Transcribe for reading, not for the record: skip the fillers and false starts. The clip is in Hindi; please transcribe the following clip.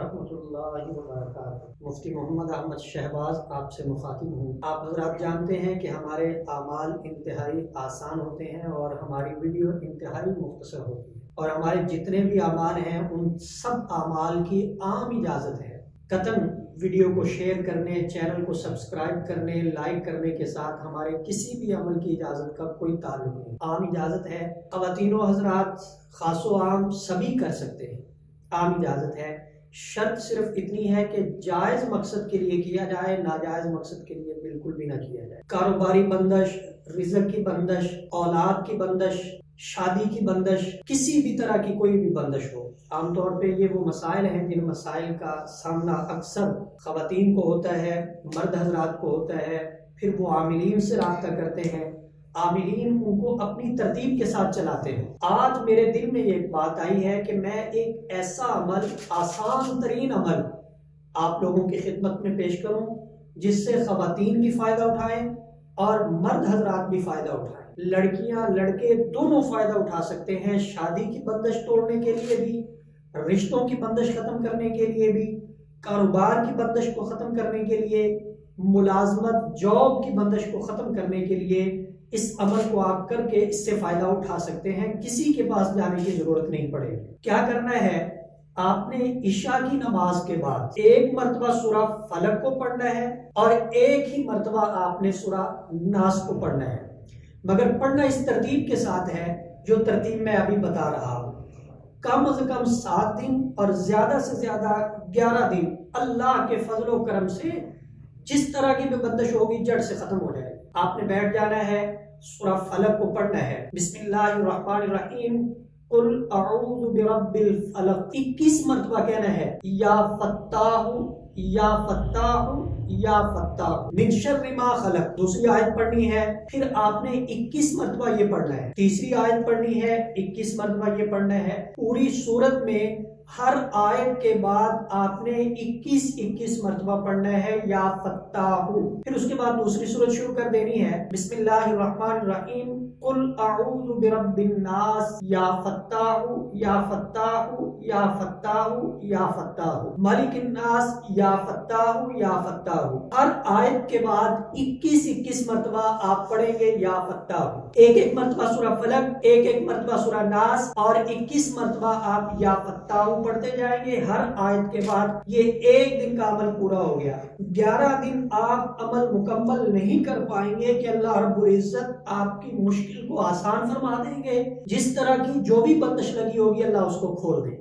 वरहमतुल्लाहि वबरकातुहू। मुफ्ती मोहम्मद अहमद शहबाज आपसे मुखातिब हूँ। आप हज़रात जानते हैं कि हमारे आमाल इंतहाई आसान होते हैं और हमारी वीडियो इंतहाई मुख्तसर होती है, और हमारे जितने भी आमाल हैं उन सब आमाल की आम इजाज़त है। कतन वीडियो को शेयर करने, चैनल को सब्सक्राइब करने, लाइक करने के साथ हमारे किसी भी अमल की इजाज़त का कोई ताल्लुक नहीं। आम इजाज़त है, ख़वातीनो हज़रात खासो आम सभी कर सकते हैं, आम इजाज़त है। शर्त सिर्फ इतनी है कि जायज़ मकसद के लिए किया जाए, नाजायज़ मकसद के लिए बिल्कुल भी ना किया जाए। कारोबारी बंदश, रिज़्क की बंदश, औलाद की बंदश, शादी की बंदश, किसी भी तरह की कोई भी बंदश हो, आमतौर पे ये वो मसाइल हैं जिन मसाइल का सामना अक्सर ख़वातीन को होता है, मर्द हज़रात को होता है। फिर वो आमिलीन से राब्ता करते हैं, आमिलीन उनको अपनी तरतीब के साथ चलाते हैं। आज मेरे दिल में एक बात आई है कि मैं एक ऐसा अमल, आसान तरीन अमल आप लोगों की खिदमत में पेश करूं जिससे ख़वातीन भी फ़ायदा उठाएं और मर्द हज़रात भी फ़ायदा उठाएं। लड़कियां लड़के दोनों फ़ायदा उठा सकते हैं, शादी की बंदिश तोड़ने के लिए भी, रिश्तों की बंदिश ख़त्म करने के लिए भी, कारोबार की बंदिश को ख़त्म करने के लिए, मुलाजमत जॉब की बंदिश को ख़त्म करने के लिए इस अमल को आप करके इससे फायदा उठा सकते हैं। किसी के पास जाने की जरूरत नहीं पड़ेगी। क्या करना है, आपने इशा की नमाज के बाद एक मरतबा सूरा फलक को पढ़ना है और एक ही मरतबा आपने सूरा नास को पढ़ना है, मगर पढ़ना इस तरतीब के साथ है जो तरतीब मैं अभी बता रहा हूँ। कम से कम 7 दिन और ज्यादा से ज्यादा 11 दिन अल्लाह के फजलो करम से जिस तरह की भी बंदिश होगी जड़ से खत्म हो जाएगी। आपने बैठ जाना है, सूरा फलक को पढ़ना है। बिस्मिल्लाहिर्रहमानिर्रहीम, कुल अऊज़ु बिरब्बिल फलक 21 मरतबा कहना है। या फत्ताहु या फत्ताहु या फत्ताहु मिन शर्रि मा खलक। दूसरी आयत पढ़नी है, फिर आपने 21 मरतबा ये पढ़ना है। तीसरी आयत पढ़नी है, 21 मरतबा ये पढ़ना है। पूरी सूरत में हर आयत के बाद आपने 21 मरतबा पढ़ना है या फत्ताहु। फिर उसके बाद दूसरी सूरत शुरू कर देनी है। बिस्मिल्लाहिर्रहमानिर्रहीम, कुल अऊज़ु बिरब्बिन नास या फत्ताहु या फत्ताहु या फत्ताहु या फत्ताहु, मालिकिन नास या फत्ताहु या फत्ताहु। हर आयत के बाद 21 मरतबा आप पढ़ेंगे या फत्ताहु। एक मरतबा सूरा फलक, एक मरतबा सूरा नास और 21 मरतबा आप या फत्ताहु पढ़ते जाएंगे हर आयत के बाद। ये एक दिन का अमल पूरा हो गया। 11 दिन आप अमल मुकम्मल नहीं कर पाएंगे कि अल्लाह रब्बुल इज्जत आपकी मुश्किल को आसान फरमा देंगे। जिस तरह की जो भी बंदिश लगी होगी अल्लाह उसको खोल दे।